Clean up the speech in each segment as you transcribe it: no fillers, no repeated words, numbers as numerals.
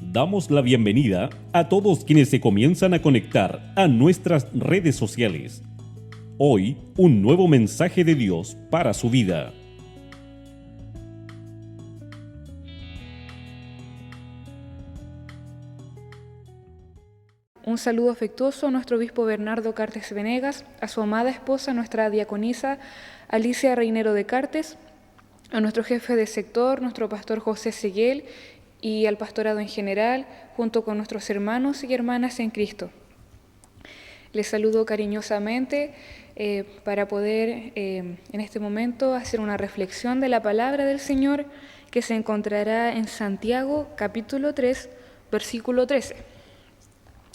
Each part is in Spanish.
Damos la bienvenida a todos quienes se comienzan a conectar a nuestras redes sociales. Hoy, un nuevo mensaje de Dios para su vida. Un saludo afectuoso a nuestro obispo Bernardo Cartes Venegas, a su amada esposa, nuestra diaconisa Alicia Reinero de Cartes, a nuestro jefe de sector, nuestro pastor José Seguel, y al pastorado en general, junto con nuestros hermanos y hermanas en Cristo. Les saludo cariñosamente para poder en este momento hacer una reflexión de la palabra del Señor que se encontrará en Santiago capítulo 3, versículo 13.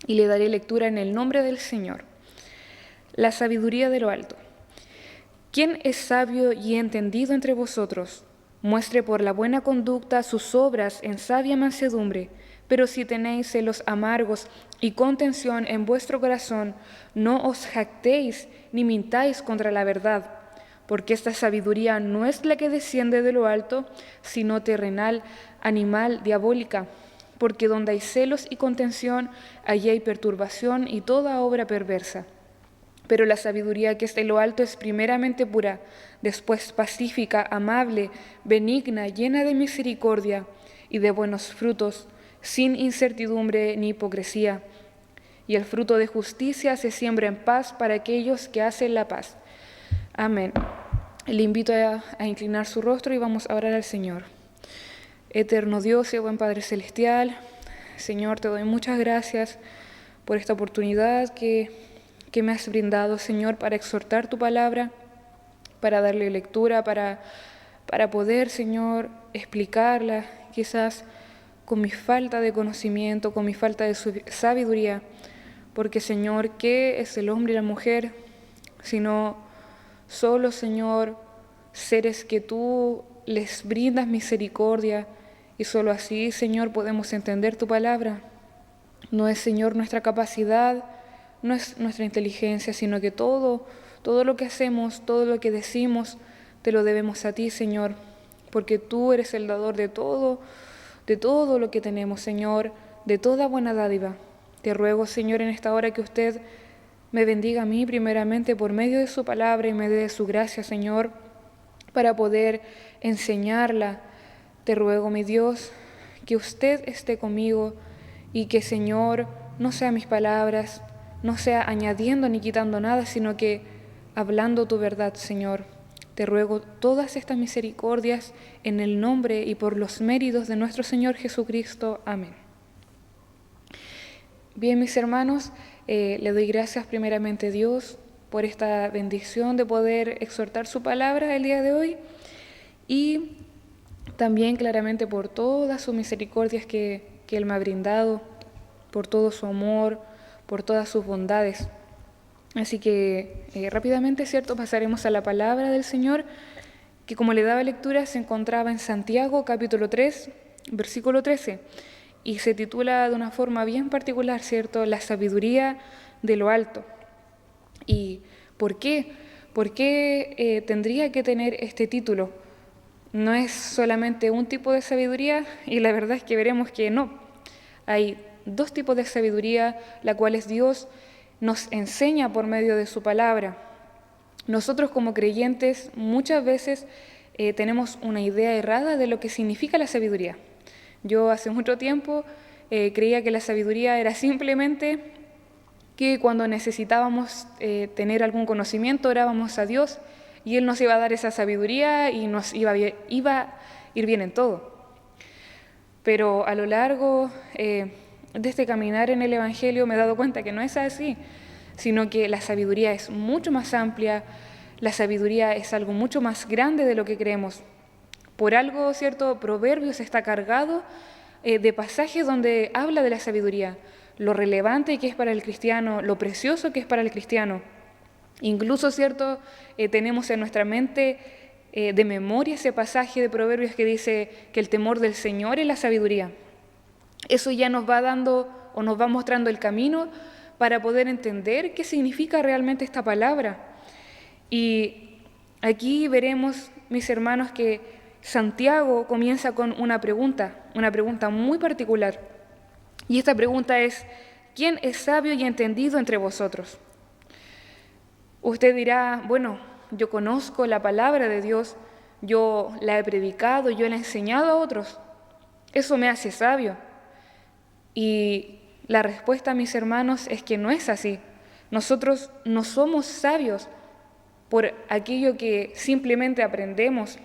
Y le daré lectura en el nombre del Señor. La sabiduría de lo alto. ¿Quién es sabio y entendido entre vosotros? Muestre por la buena conducta sus obras en sabia mansedumbre, pero si tenéis celos amargos y contención en vuestro corazón, no os jactéis ni mintáis contra la verdad, porque esta sabiduría no es la que desciende de lo alto, sino terrenal, animal, diabólica. Porque donde hay celos y contención, allí hay perturbación y toda obra perversa. Pero la sabiduría que es de lo alto es primeramente pura, después pacífica, amable, benigna, llena de misericordia y de buenos frutos, sin incertidumbre ni hipocresía. Y el fruto de justicia se siembra en paz para aquellos que hacen la paz. Amén. Le invito a inclinar su rostro y vamos a orar al Señor. Eterno Dios y buen Padre Celestial, Señor, te doy muchas gracias por esta oportunidad que me has brindado, Señor, para exhortar tu palabra, para darle lectura, para poder, Señor, explicarla, quizás con mi falta de conocimiento, con mi falta de sabiduría, porque, Señor, ¿qué es el hombre y la mujer? Sino solo, Señor, seres que tú les brindas misericordia, y solo así, Señor, podemos entender tu palabra. No es, Señor, nuestra capacidad, no es nuestra inteligencia, sino que todo lo que hacemos, todo lo que decimos, te lo debemos a ti, Señor, porque tú eres el dador de todo lo que tenemos, Señor, de toda buena dádiva. Te ruego, Señor, en esta hora que usted me bendiga a mí primeramente por medio de su palabra y me dé su gracia, Señor, para poder enseñarla. Te ruego, mi Dios, que usted esté conmigo y que, Señor, no sea mis palabras, no sea añadiendo ni quitando nada, sino que hablando tu verdad, Señor. Te ruego todas estas misericordias en el nombre y por los méritos de nuestro Señor Jesucristo. Amén. Bien, mis hermanos, le doy gracias primeramente a Dios por esta bendición de poder exhortar su palabra el día de hoy y también claramente por todas sus misericordias que Él me ha brindado, por todo su amor, por todas sus bondades. Así que rápidamente, ¿cierto?, pasaremos a la palabra del Señor, que como le daba lectura se encontraba en Santiago capítulo 3, versículo 13, y se titula de una forma bien particular, ¿cierto?, la sabiduría de lo alto. ¿Y por qué? ¿Por qué tendría que tener este título? No es solamente un tipo de sabiduría, y la verdad es que veremos que no. Hay dos tipos de sabiduría, la cual es Dios nos enseña por medio de su palabra. Nosotros como creyentes muchas veces tenemos una idea errada de lo que significa la sabiduría. Yo hace mucho tiempo creía que la sabiduría era simplemente que cuando necesitábamos tener algún conocimiento orábamos a Dios y Él nos iba a dar esa sabiduría y nos iba a ir bien en todo. Pero a lo largo de este caminar en el Evangelio me he dado cuenta que no es así, sino que la sabiduría es mucho más amplia, la sabiduría es algo mucho más grande de lo que creemos. Por algo, ¿cierto?, Proverbios está cargado de pasajes donde habla de la sabiduría, lo relevante que es para el cristiano, lo precioso que es para el cristiano. Incluso, ¿cierto?, tenemos en nuestra mente de memoria ese pasaje de Proverbios que dice que el temor del Señor es la sabiduría. Eso ya nos va dando o nos va mostrando el camino para poder entender qué significa realmente esta palabra. Y aquí veremos, mis hermanos, que Santiago comienza con una pregunta muy particular. Y esta pregunta es, ¿quién es sabio y entendido entre vosotros? Usted dirá, bueno, yo conozco la palabra de Dios, yo la he predicado, yo la he enseñado a otros. Eso me hace sabio. Y la respuesta, mis hermanos, es que no es así. Nosotros no somos sabios por aquello que simplemente aprendemos,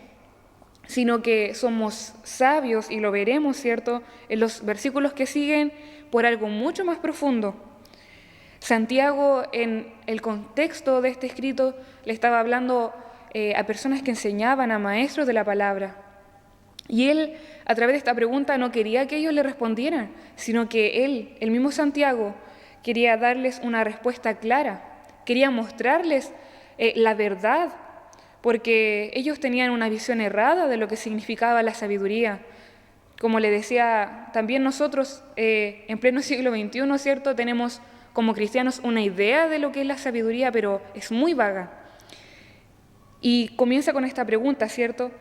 sino que somos sabios, y lo veremos, ¿cierto?, en los versículos que siguen, por algo mucho más profundo. Santiago, en el contexto de este escrito, le estaba hablando a personas que enseñaban, a maestros de la palabra. Y él, a través de esta pregunta, no quería que ellos le respondieran, sino que él, el mismo Santiago, quería darles una respuesta clara, quería mostrarles la verdad, porque ellos tenían una visión errada de lo que significaba la sabiduría. Como le decía, también nosotros en pleno siglo XXI, ¿cierto?, tenemos como cristianos una idea de lo que es la sabiduría, pero es muy vaga. Y comienza con esta pregunta, ¿cierto?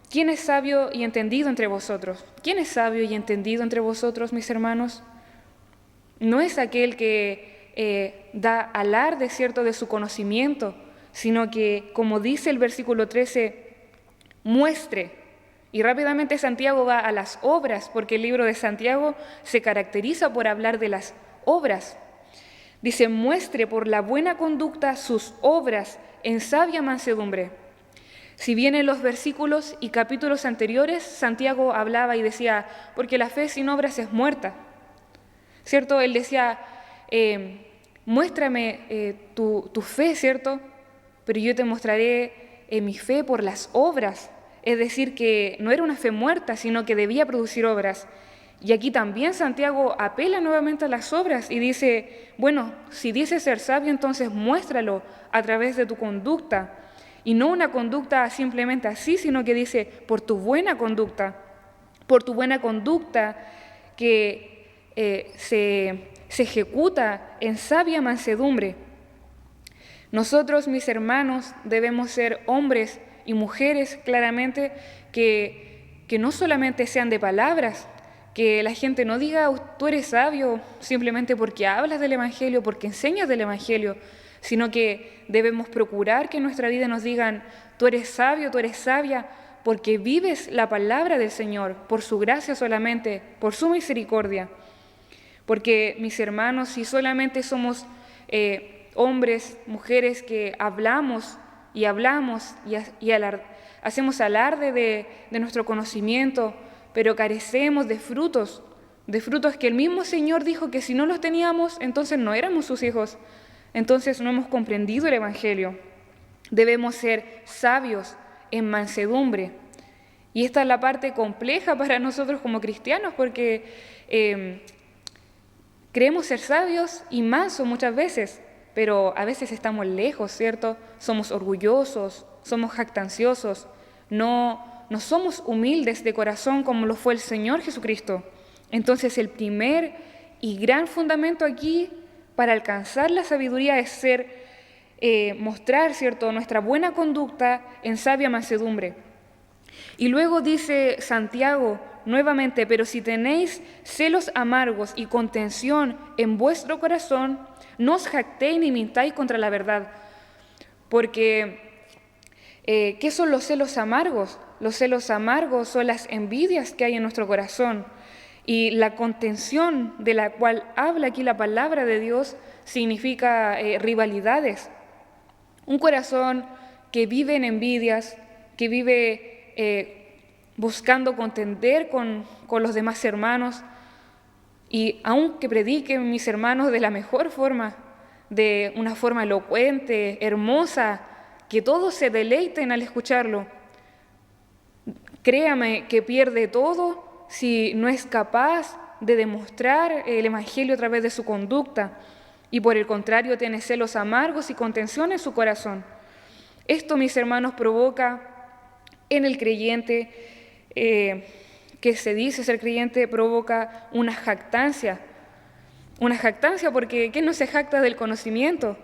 ¿Quién es sabio y entendido entre vosotros? ¿Quién es sabio y entendido entre vosotros, mis hermanos? No es aquel que da alarde, ¿cierto?, de su conocimiento, sino que, como dice el versículo 13, muestre. Y rápidamente Santiago va a las obras, porque el libro de Santiago se caracteriza por hablar de las obras. Dice, muestre por la buena conducta sus obras en sabia mansedumbre. Si bien en los versículos y capítulos anteriores Santiago hablaba y decía, porque la fe sin obras es muerta, ¿cierto? Él decía, muéstrame tu fe, ¿cierto? Pero yo te mostraré mi fe por las obras. Es decir, que no era una fe muerta, sino que debía producir obras. Y aquí también Santiago apela nuevamente a las obras y dice, bueno, si dices ser sabio, entonces muéstralo a través de tu conducta. Y no una conducta simplemente así, sino que dice, por tu buena conducta que se ejecuta en sabia mansedumbre. Nosotros, mis hermanos, debemos ser hombres y mujeres claramente que no solamente sean de palabras, que la gente no diga, tú eres sabio simplemente porque hablas del Evangelio, porque enseñas del Evangelio, sino que debemos procurar que en nuestra vida nos digan, tú eres sabio, tú eres sabia, porque vives la palabra del Señor, por su gracia solamente, por su misericordia. Porque, mis hermanos, si solamente somos hombres, mujeres que hablamos y hacemos alarde de nuestro conocimiento, pero carecemos de frutos que el mismo Señor dijo que si no los teníamos, entonces no éramos sus hijos, entonces no hemos comprendido el Evangelio. Debemos ser sabios en mansedumbre. Y esta es la parte compleja para nosotros como cristianos, porque creemos ser sabios y mansos muchas veces, pero a veces estamos lejos, ¿cierto? Somos orgullosos, somos jactanciosos, no somos humildes de corazón como lo fue el Señor Jesucristo. Entonces el primer y gran fundamento aquí para alcanzar la sabiduría es mostrar, ¿cierto?, nuestra buena conducta en sabia mansedumbre. Y luego dice Santiago nuevamente, pero si tenéis celos amargos y contención en vuestro corazón, no os jactéis ni mintáis contra la verdad. Porque, ¿qué son los celos amargos? Los celos amargos son las envidias que hay en nuestro corazón. Y la contención de la cual habla aquí la palabra de Dios significa rivalidades. Un corazón que vive en envidias, que vive buscando contender con los demás hermanos, y aunque prediquen mis hermanos de la mejor forma, de una forma elocuente, hermosa, que todos se deleiten al escucharlo, créame que pierde todo si no es capaz de demostrar el Evangelio a través de su conducta, y por el contrario tiene celos amargos y contención en su corazón. Esto, mis hermanos, provoca en el creyente, que se dice ser creyente, provoca una jactancia porque ¿quién no se jacta del conocimiento?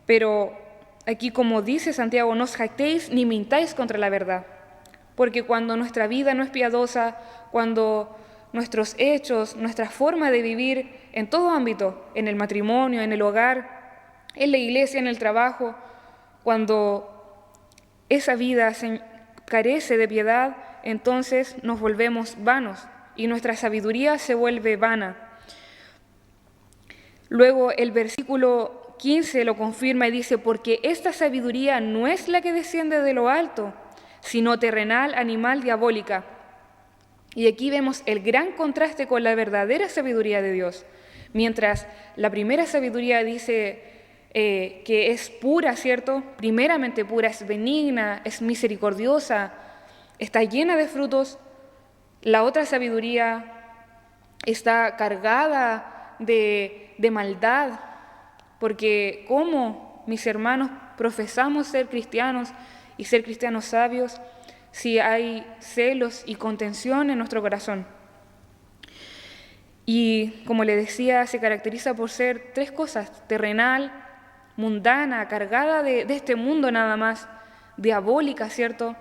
Pero aquí, como dice Santiago, no os jactéis ni mintáis contra la verdad, porque cuando nuestra vida no es piadosa, cuando nuestros hechos, nuestra forma de vivir en todo ámbito, en el matrimonio, en el hogar, en la iglesia, en el trabajo, cuando esa vida carece de piedad, entonces nos volvemos vanos y nuestra sabiduría se vuelve vana. Luego el versículo 15 lo confirma y dice, porque esta sabiduría no es la que desciende de lo alto, sino terrenal, animal, diabólica. Y aquí vemos el gran contraste con la verdadera sabiduría de Dios. Mientras la primera sabiduría dice que es pura, ¿cierto? Primeramente pura, es benigna, es misericordiosa, está llena de frutos. La otra sabiduría está cargada de maldad, porque como mis hermanos profesamos ser cristianos y ser cristianos sabios, si hay celos y contención en nuestro corazón. Y como le decía, se caracteriza por ser tres cosas: terrenal, mundana, cargada de este mundo nada más, diabólica, ¿cierto?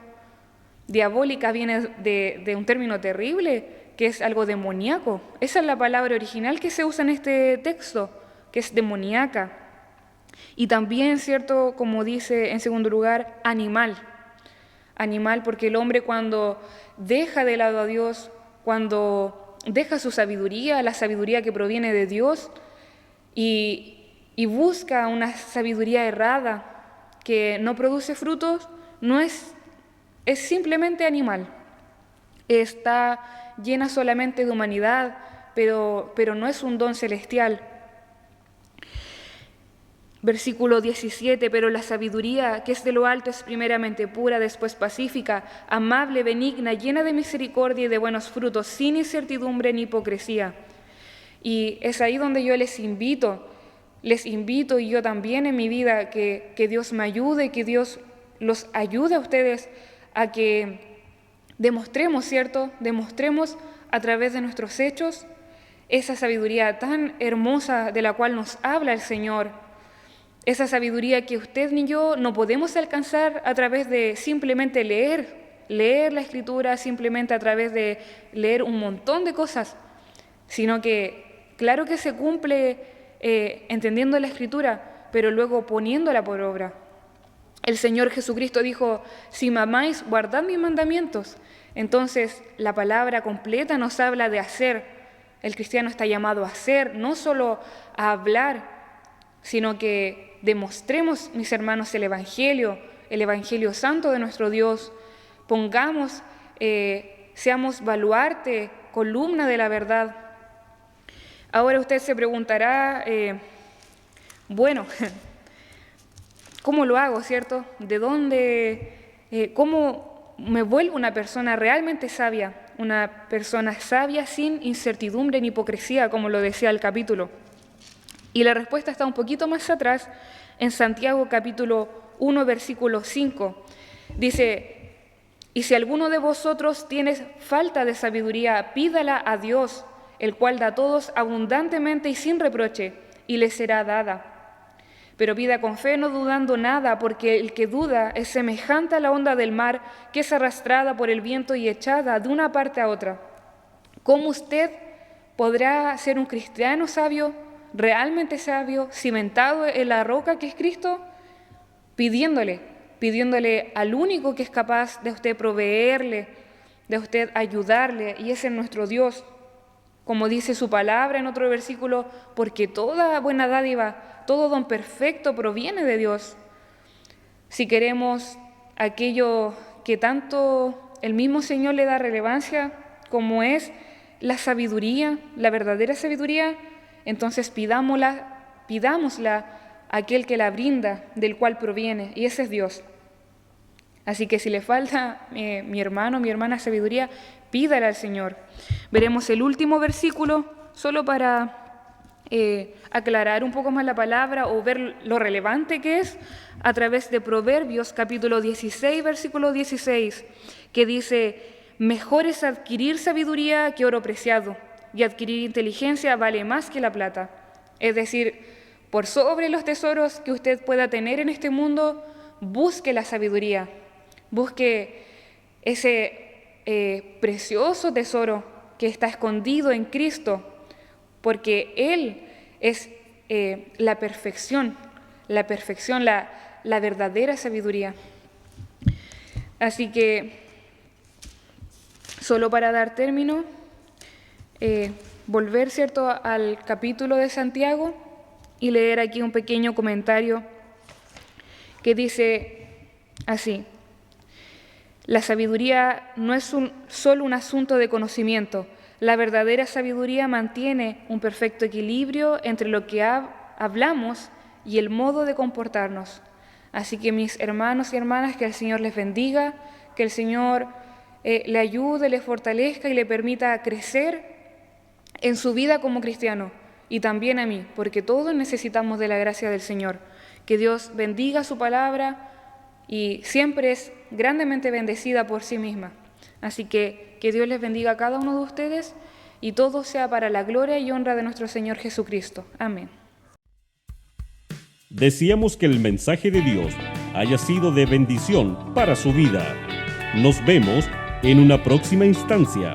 Diabólica viene de un término terrible, que es algo demoníaco. Esa es la palabra original que se usa en este texto, que es demoníaca. Y también, ¿cierto?, como dice en segundo lugar, animal. Animal porque el hombre cuando deja de lado a Dios, cuando deja su sabiduría, la sabiduría que proviene de Dios, y busca una sabiduría errada que no produce frutos, es simplemente animal. Está llena solamente de humanidad, pero no es un don celestial. Versículo 17, pero la sabiduría que es de lo alto es primeramente pura, después pacífica, amable, benigna, llena de misericordia y de buenos frutos, sin incertidumbre ni hipocresía. Y es ahí donde yo les invito y yo también en mi vida, que Dios me ayude, que Dios los ayude a ustedes a que demostremos, ¿cierto? Demostremos a través de nuestros hechos esa sabiduría tan hermosa de la cual nos habla el Señor. Esa sabiduría que usted ni yo no podemos alcanzar a través de simplemente leer la Escritura, simplemente a través de leer un montón de cosas, sino que claro que se cumple entendiendo la Escritura, pero luego poniéndola por obra. El Señor Jesucristo dijo, si me amáis, guardad mis mandamientos. Entonces la palabra completa nos habla de hacer. El cristiano está llamado a hacer, no solo a hablar, sino que demostremos, mis hermanos, el Evangelio santo de nuestro Dios. Pongamos, seamos baluarte, columna de la verdad. Ahora usted se preguntará, bueno, ¿cómo lo hago, cierto? ¿De dónde, cómo me vuelvo una persona realmente sabia? Una persona sabia sin incertidumbre ni hipocresía, como lo decía el capítulo. Y la respuesta está un poquito más atrás, en Santiago capítulo 1, versículo 5. Dice, y si alguno de vosotros tiene falta de sabiduría, pídala a Dios, el cual da a todos abundantemente y sin reproche, y le será dada. Pero pida con fe, no dudando nada, porque el que duda es semejante a la onda del mar, que es arrastrada por el viento y echada de una parte a otra. ¿Cómo usted podrá ser un cristiano sabio, realmente sabio, cimentado en la roca que es Cristo? Pidiéndole al único que es capaz de usted proveerle, de usted ayudarle, y ese es nuestro Dios. Como dice su palabra en otro versículo, porque toda buena dádiva, todo don perfecto proviene de Dios. Si queremos aquello que tanto el mismo Señor le da relevancia, como es la sabiduría, la verdadera sabiduría, entonces pidámosla a aquel que la brinda, del cual proviene, y ese es Dios. Así que si le falta mi hermano, mi hermana sabiduría, pídala al Señor. Veremos el último versículo, solo para aclarar un poco más la palabra o ver lo relevante que es, a través de Proverbios capítulo 16, versículo 16, que dice, mejor es adquirir sabiduría que oro preciado, y adquirir inteligencia vale más que la plata. Es decir, por sobre los tesoros que usted pueda tener en este mundo, busque la sabiduría, busque ese precioso tesoro que está escondido en Cristo, porque Él es la perfección, la verdadera sabiduría. Así que, solo para dar término, volver, ¿cierto?, al capítulo de Santiago y leer aquí un pequeño comentario que dice así: la sabiduría no es solo un asunto de conocimiento. La verdadera sabiduría mantiene un perfecto equilibrio entre lo que hablamos y el modo de comportarnos. Así que, mis hermanos y hermanas, que el Señor les bendiga, que el Señor le ayude, le fortalezca y le permita crecer en su vida como cristiano, y también a mí, porque todos necesitamos de la gracia del Señor. Que Dios bendiga su palabra, y siempre es grandemente bendecida por sí misma. Así que Dios les bendiga a cada uno de ustedes, y todo sea para la gloria y honra de nuestro Señor Jesucristo. Amén. Deseamos que el mensaje de Dios haya sido de bendición para su vida. Nos vemos en una próxima instancia.